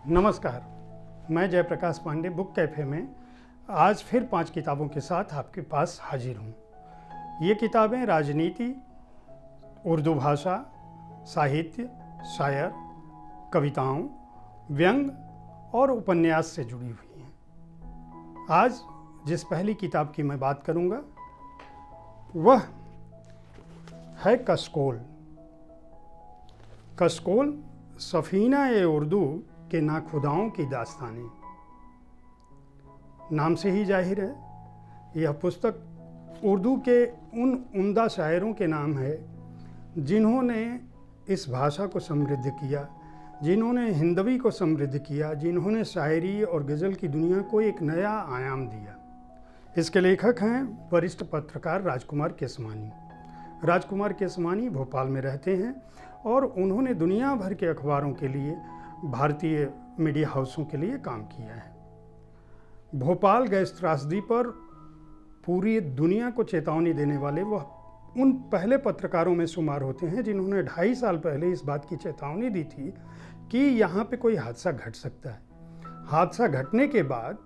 नमस्कार, मैं Jayaprakash Pandey book cafe में आज फिर 5 किताबों के साथ आपके पास हाजिर हूँ। ये किताबें राजनीति, उर्दू भाषा, साहित्य, शायर, कविताओं, व्यंग और उपन्यास से जुड़ी हुई हैं। आज जिस पहली किताब की मैं बात करूँगा वह है कशकोल। कशकोल सफ़ीना-ए-उर्दू के नाखुदाओं की दास्तानें। नाम से ही जाहिर है यह पुस्तक उर्दू के उन उम्दा शायरों के नाम है जिन्होंने इस भाषा को समृद्ध किया, जिन्होंने हिंदवी को समृद्ध किया, जिन्होंने शायरी और गज़ल की दुनिया को एक नया आयाम दिया। इसके लेखक हैं वरिष्ठ पत्रकार राजकुमार केसवानी। राजकुमार केसवानी भोपाल में रहते हैं और उन्होंने दुनिया भर के अखबारों के लिए, भारतीय मीडिया हाउसों के लिए काम किया है। भोपाल गैस त्रासदी पर पूरी दुनिया को चेतावनी देने वाले वह उन पहले पत्रकारों में शुमार होते हैं जिन्होंने 2.5 साल पहले इस बात की चेतावनी दी थी कि यहाँ पे कोई हादसा घट सकता है। हादसा घटने के बाद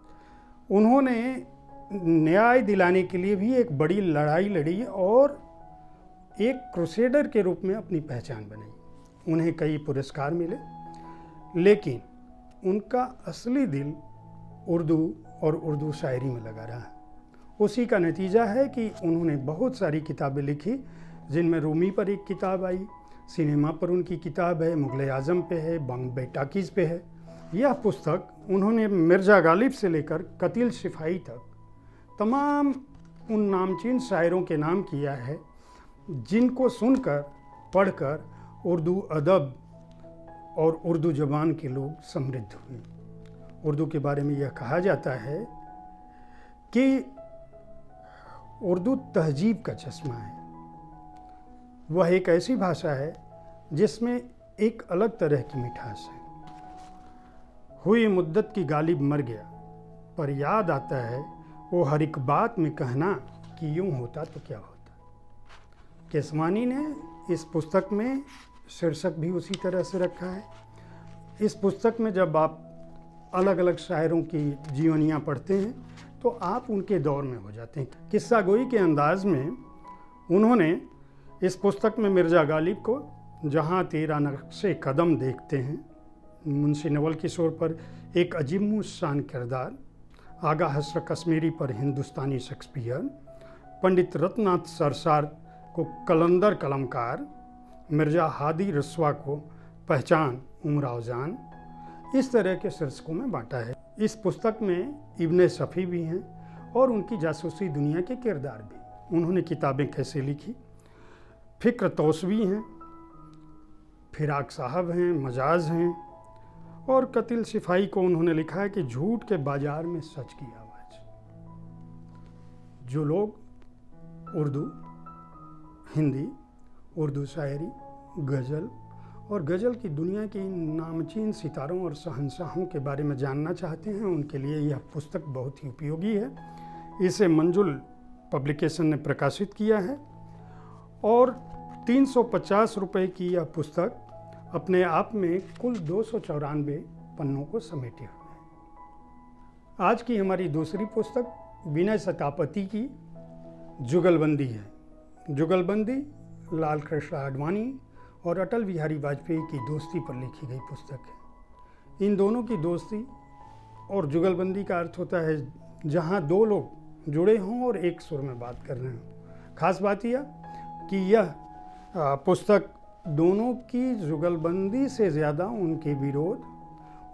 उन्होंने न्याय दिलाने के लिए भी एक बड़ी लड़ाई लड़ी और एक क्रूसेडर के रूप में अपनी पहचान बनाई। उन्हें कई पुरस्कार मिले, लेकिन उनका असली दिल उर्दू और उर्दू शायरी में लगा रहा। उसी का नतीजा है कि उन्होंने बहुत सारी किताबें लिखी, जिनमें रूमी पर एक किताब आई, सिनेमा पर उनकी किताब है, मुग़ल आज़म पे है, बॉम्बे टॉकीज़ पे है। यह पुस्तक उन्होंने मिर्ज़ा गालिब से लेकर कतिल शिफाई तक तमाम उन नामचीन शायरों के नाम किया है जिनको सुनकर, पढ़कर उर्दू अदब और उर्दू ज़बान के लोग समृद्ध हुए। उर्दू के बारे में यह कहा जाता है कि उर्दू तहजीब का चश्मा है। वह एक ऐसी भाषा है जिसमें एक अलग तरह की मिठास है। हुई मुद्दत की गालिब मर गया, पर याद आता है वो हर एक बात में कहना कि यूँ होता तो क्या होता। केसवानी ने इस पुस्तक में शीर्षक भी उसी तरह से रखा है। इस पुस्तक में जब आप अलग अलग शायरों की जीवनियाँ पढ़ते हैं तो आप उनके दौर में हो जाते हैं। किस्सा गोई के अंदाज में उन्होंने इस पुस्तक में मिर्ज़ा गालिब को जहाँ तेरा नक्शे कदम देखते हैं, मुंशी नवल किशोर पर एक अजीम शान किरदार, आगा हसरत कश्मीरी पर हिंदुस्तानी शेक्सपियर, पंडित रत्नाथ सरसार को कलंदर कलमकार, मिर्ज़ा हादी रस्वा को पहचान उमराव जान, इस तरह के शीर्षकों में बांटा है। इस पुस्तक में इब्ने सफ़ी भी हैं और उनकी जासूसी दुनिया के किरदार भी। उन्होंने किताबें कैसे लिखी, फ़िक्र तौसवी हैं, फिराक साहब हैं, मजाज हैं, और कतिल शिफाई को उन्होंने लिखा है कि झूठ के बाजार में सच की आवाज़। जो लोग उर्दू, हिंदी, उर्दू शायरी, गज़ल और गज़ल की दुनिया की नामचीन सितारों और शहंशाहों के बारे में जानना चाहते हैं, उनके लिए यह पुस्तक बहुत ही उपयोगी है। इसे मंजुल पब्लिकेशन ने प्रकाशित किया है और 350 रुपये की यह पुस्तक अपने आप में कुल 294 पन्नों को समेटे हुए है। आज की हमारी दूसरी पुस्तक विनय सतापति की जुगलबंदी है। जुगलबंदी लाल कृष्ण आडवाणी और अटल बिहारी वाजपेयी की दोस्ती पर लिखी गई पुस्तक है। इन दोनों की दोस्ती और जुगलबंदी का अर्थ होता है जहां दो लोग जुड़े हों और एक सुर में बात कर रहे हों। खास बात यह कि यह पुस्तक दोनों की जुगलबंदी से ज़्यादा उनके विरोध,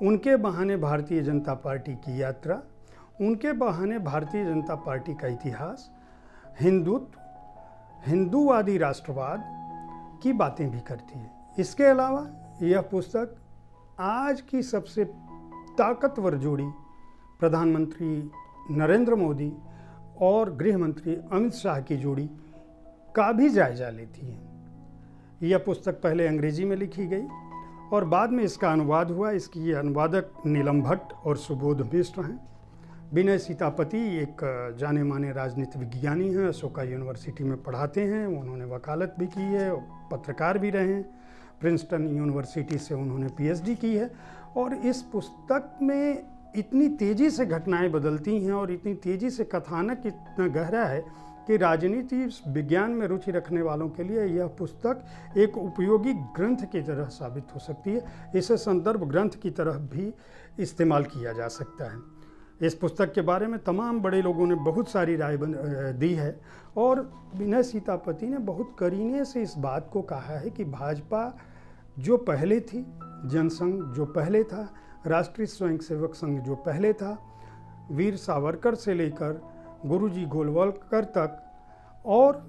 उनके बहाने भारतीय जनता पार्टी की यात्रा, उनके बहाने भारतीय जनता पार्टी का इतिहास, हिंदुत्व, हिंदूवादी राष्ट्रवाद की बातें भी करती है। इसके अलावा यह पुस्तक आज की सबसे ताकतवर जोड़ी प्रधानमंत्री नरेंद्र मोदी और गृह मंत्री अमित शाह की जोड़ी का भी जायजा लेती है। यह पुस्तक पहले अंग्रेजी में लिखी गई और बाद में इसका अनुवाद हुआ। इसकी अनुवादक नीलम भट्ट और सुबोध मिश्र हैं। विनय सीतापति एक जाने माने राजनीति विज्ञानी हैं, अशोका यूनिवर्सिटी में पढ़ाते हैं। उन्होंने वकालत भी की है, पत्रकार भी रहे हैं। प्रिंसटन यूनिवर्सिटी से उन्होंने पीएचडी की है। और इस पुस्तक में इतनी तेज़ी से घटनाएं बदलती हैं और इतनी तेज़ी से कथानक इतना गहरा है कि राजनीति विज्ञान में रुचि रखने वालों के लिए यह पुस्तक एक उपयोगी ग्रंथ की तरह साबित हो सकती है। इसे संदर्भ ग्रंथ की तरह भी इस्तेमाल किया जा सकता है। इस पुस्तक के बारे में तमाम बड़े लोगों ने बहुत सारी राय दी है और विनय सीतापति ने बहुत करीने से इस बात को कहा है कि भाजपा जो पहले थी, जनसंघ जो पहले था, राष्ट्रीय स्वयंसेवक संघ जो पहले था, वीर सावरकर से लेकर गुरुजी गोलवलकर तक, और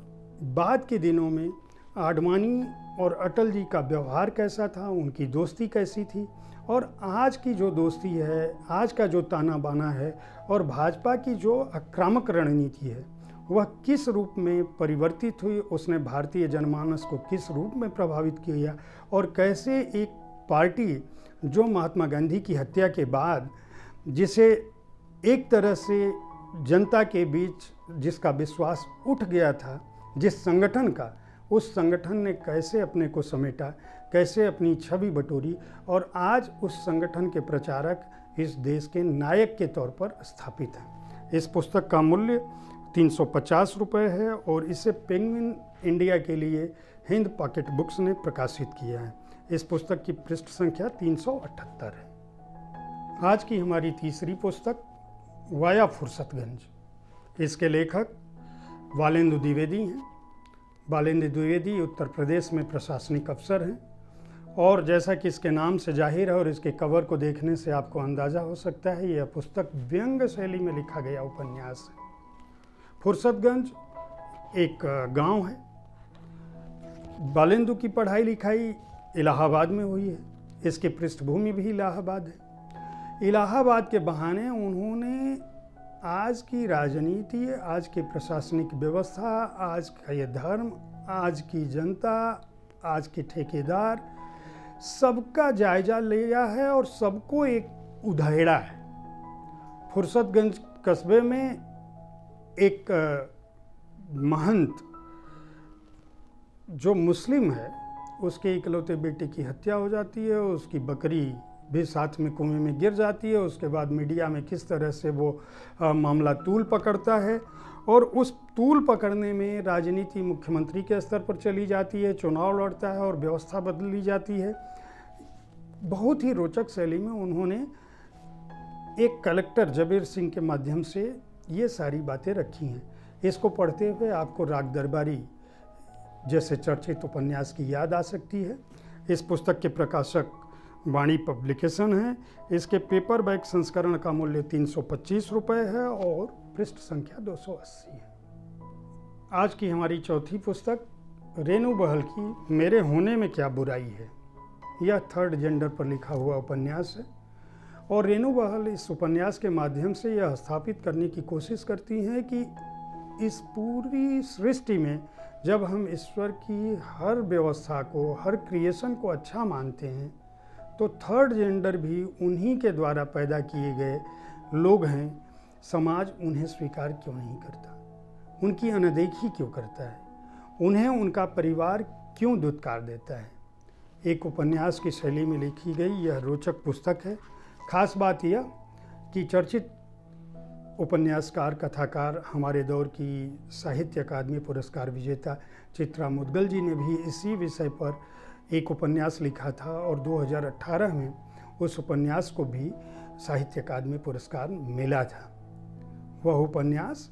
बाद के दिनों में आडवाणी और अटल जी का व्यवहार कैसा था, उनकी दोस्ती कैसी थी, और आज की जो दोस्ती है, आज का जो ताना बाना है और भाजपा की जो आक्रामक रणनीति है वह किस रूप में परिवर्तित हुई, उसने भारतीय जनमानस को किस रूप में प्रभावित किया, और कैसे एक पार्टी जो महात्मा गांधी की हत्या के बाद जिसे एक तरह से जनता के बीच जिसका विश्वास उठ गया था, जिस संगठन का, उस संगठन ने कैसे अपने को समेटा, कैसे अपनी छवि बटोरी और आज उस संगठन के प्रचारक इस देश के नायक के तौर पर स्थापित हैं। इस पुस्तक का मूल्य 350 रुपये है और इसे पेंगुइन इंडिया के लिए हिंद पॉकेट बुक्स ने प्रकाशित किया है। इस पुस्तक की पृष्ठ संख्या 378 है। आज की हमारी तीसरी पुस्तक वाया फुर्सतगंज। इसके लेखक बालेंदु द्विवेदी हैं। बालेंदु द्विवेदी उत्तर प्रदेश में प्रशासनिक अफसर हैं और जैसा कि इसके नाम से जाहिर है और इसके कवर को देखने से आपको अंदाज़ा हो सकता है, यह पुस्तक व्यंग्य शैली में लिखा गया उपन्यास है। फुर्सतगंज एक गांव है। बालेंदु की पढ़ाई लिखाई इलाहाबाद में हुई है। इसकी पृष्ठभूमि भी इलाहाबाद है। इलाहाबाद के बहाने उन्होंने आज की राजनीति, आज की प्रशासनिक व्यवस्था, आज का ये धर्म, आज की जनता, आज के ठेकेदार, सबका जायजा लिया है और सबको एक उधेड़ा है। फुर्सतगंज कस्बे में एक महंत जो मुस्लिम है, उसके इकलौते बेटे की हत्या हो जाती है, उसकी बकरी भी साथ में कुएं में गिर जाती है। उसके बाद मीडिया में किस तरह से वो मामला तूल पकड़ता है और उस तूल पकड़ने में राजनीति मुख्यमंत्री के स्तर पर चली जाती है, चुनाव लड़ता है और व्यवस्था बदली जाती है। बहुत ही रोचक शैली में उन्होंने एक कलेक्टर जबीर सिंह के माध्यम से ये सारी बातें रखी हैं। इसको पढ़ते हुए आपको राग दरबारी जैसे चर्चित उपन्यास की याद आ सकती है। इस पुस्तक के प्रकाशक वाणी पब्लिकेशन है। इसके पेपर बैक संस्करण का मूल्य 325 रुपये है और पृष्ठ संख्या 280 है। आज की हमारी चौथी पुस्तक रेणु बहल की मेरे होने में क्या बुराई है। यह थर्ड जेंडर पर लिखा हुआ उपन्यास है और रेणु बहल इस उपन्यास के माध्यम से यह स्थापित करने की कोशिश करती हैं कि इस पूरी सृष्टि में जब हम ईश्वर की हर व्यवस्था को, हर क्रिएशन को अच्छा मानते हैं, तो थर्ड जेंडर भी उन्हीं के द्वारा पैदा किए गए लोग हैं। समाज उन्हें स्वीकार क्यों नहीं करता, उनकी अनदेखी क्यों करता है, उन्हें उनका परिवार क्यों दुत्कार देता है। एक उपन्यास की शैली में लिखी गई यह रोचक पुस्तक है। खास बात यह कि चर्चित उपन्यासकार, कथाकार, हमारे दौर की साहित्य अकादमी पुरस्कार विजेता चित्रा मुदगल जी ने भी इसी विषय पर एक उपन्यास लिखा था और 2018 में उस उपन्यास को भी साहित्य अकादमी पुरस्कार मिला था। वह उपन्यास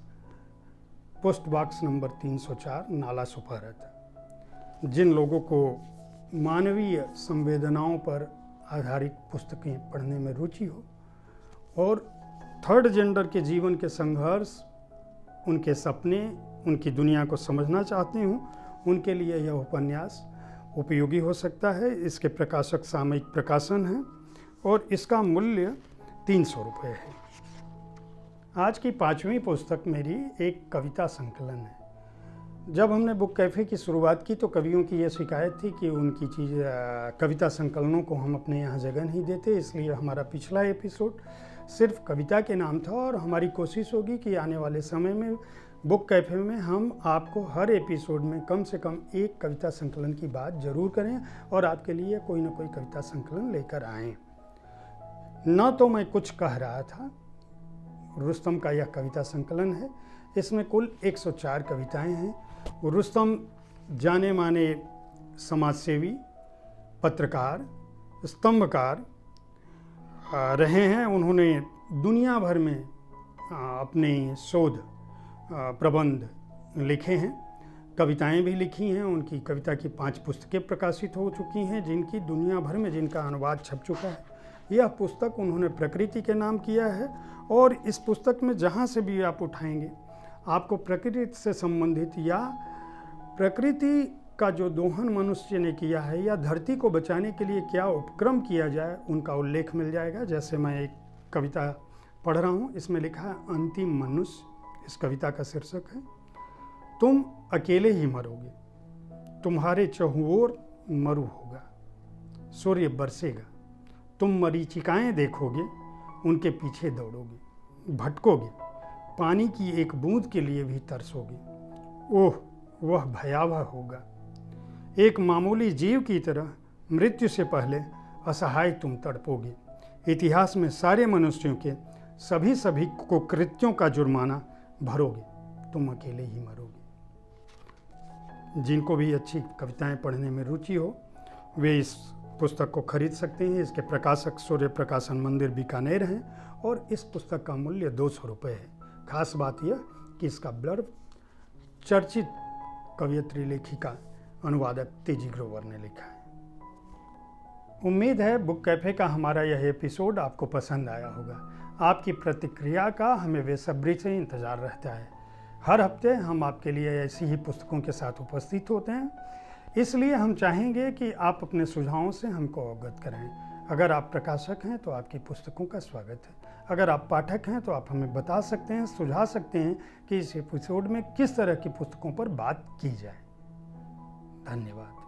पोस्ट बॉक्स नंबर 304 नाला सुपारा। जिन लोगों को मानवीय संवेदनाओं पर आधारित पुस्तकें पढ़ने में रुचि हो और थर्ड जेंडर के जीवन के संघर्ष, उनके सपने, उनकी दुनिया को समझना चाहते हों, उनके लिए यह उपन्यास उपयोगी हो सकता है। इसके प्रकाशक सामयिक प्रकाशन है और इसका मूल्य 300 रुपये है। आज की पांचवी पुस्तक मेरी एक कविता संकलन है। जब हमने बुक कैफ़े की शुरुआत की तो कवियों की यह शिकायत थी कि उनकी कविता संकलनों को हम अपने यहाँ जगह नहीं देते, इसलिए हमारा पिछला एपिसोड सिर्फ कविता के नाम था और हमारी कोशिश होगी कि आने वाले समय में बुक कैफे में हम आपको हर एपिसोड में कम से कम एक कविता संकलन की बात जरूर करें और आपके लिए कोई ना कोई कविता संकलन लेकर आएं। न तो मैं कुछ कह रहा था, रुस्तम का यह कविता संकलन है। इसमें कुल 104 कविताएं हैं। रुस्तम जाने माने समाजसेवी, पत्रकार, स्तंभकार रहे हैं। उन्होंने दुनिया भर में अपने शोध प्रबंध लिखे हैं, कविताएं भी लिखी हैं। उनकी कविता की 5 पुस्तकें प्रकाशित हो चुकी हैं, जिनकी दुनिया भर में जिनका अनुवाद छप चुका है। यह पुस्तक उन्होंने प्रकृति के नाम किया है और इस पुस्तक में जहाँ से भी आप उठाएंगे आपको प्रकृति से संबंधित या प्रकृति का जो दोहन मनुष्य ने किया है या धरती को बचाने के लिए क्या उपक्रम किया जाए उनका उल्लेख मिल जाएगा। जैसे मैं एक कविता पढ़ रहा हूँ, इसमें लिखा है अंतिम मनुष्य। इस कविता का शीर्षक है तुम अकेले ही मरोगे, तुम्हारे चहुओर मरु होगा, सूर्य बरसेगा, तुम मरीचिकाएं देखोगे, उनके पीछे दौड़ोगे, भटकोगे, पानी की एक बूंद के लिए भी तरसोगे। ओह वह भयावह होगा। एक मामूली जीव की तरह मृत्यु से पहले असहाय तुम तड़पोगे। इतिहास में सारे मनुष्यों के सभी कुकृत्यों का जुर्माना भरोगे, तुम अकेले ही मरोगे। जिनको भी अच्छी कविताएं पढ़ने में रुचि हो वे इस पुस्तक को खरीद सकते हैं। इसके प्रकाशक सूर्य प्रकाशन मंदिर बीकानेर हैं और इस पुस्तक का मूल्य 200 रुपये है। खास बात यह कि इसका ब्लर्ब चर्चित कवयित्री लेखिका अनुवादक तेजी ग्रोवर ने लिखा है। उम्मीद है बुक कैफे का हमारा यह एपिसोड आपको पसंद आया होगा। आपकी प्रतिक्रिया का हमें बेसब्री से इंतज़ार रहता है। हर हफ्ते हम आपके लिए ऐसी ही पुस्तकों के साथ उपस्थित होते हैं, इसलिए हम चाहेंगे कि आप अपने सुझावों से हमको अवगत करें। अगर आप प्रकाशक हैं तो आपकी पुस्तकों का स्वागत है। अगर आप पाठक हैं तो आप हमें बता सकते हैं, सुझा सकते हैं कि इस एपिसोड में किस तरह की पुस्तकों पर बात की जाए। धन्यवाद।